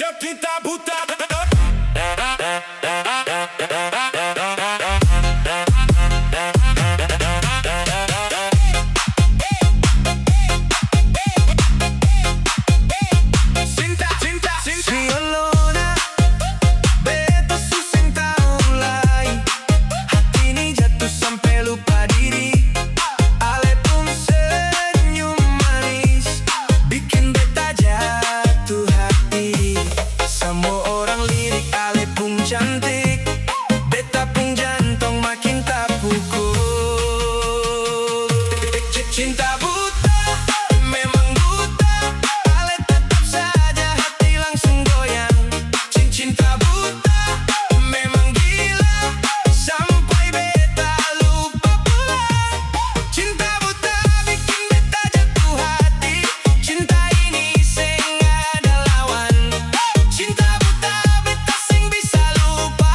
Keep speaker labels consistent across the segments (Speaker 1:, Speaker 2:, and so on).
Speaker 1: Cinta buta.
Speaker 2: Si Olona, beta susah mulai. Hati ini jatuh sampai lupa diri. Ale pun senyum manis, bikin beta jatuh hati. Semua orang lirik Ale pun cantik, beta pun jantung makin tak pukul. Cinta buta, memang buta. Ale tetap saja hati langsung goyang. Cinta buta, memang gila, sampai beta lupa pulang. Cinta buta bikin beta jatuh hati. Cinta ini sing ada lawan. Cinta buta beta sing bisa lupa.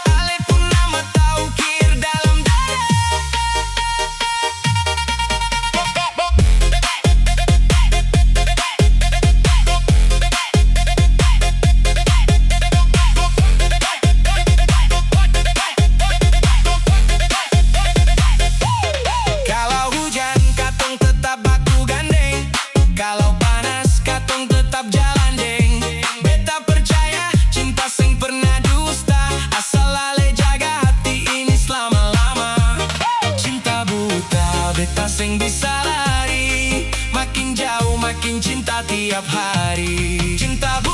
Speaker 2: Ale pun nama tahu kir dalam dada. Kalau hujan katong tetap baku gandeng. Kalau panas katong tetap jalan deng. Beta percaya cinta sing pernah dusta, asal Ale jaga hati ini selama-lama. Cinta buta beta sing bisa lari, makin jauh makin cinta tiap hari. Cinta buta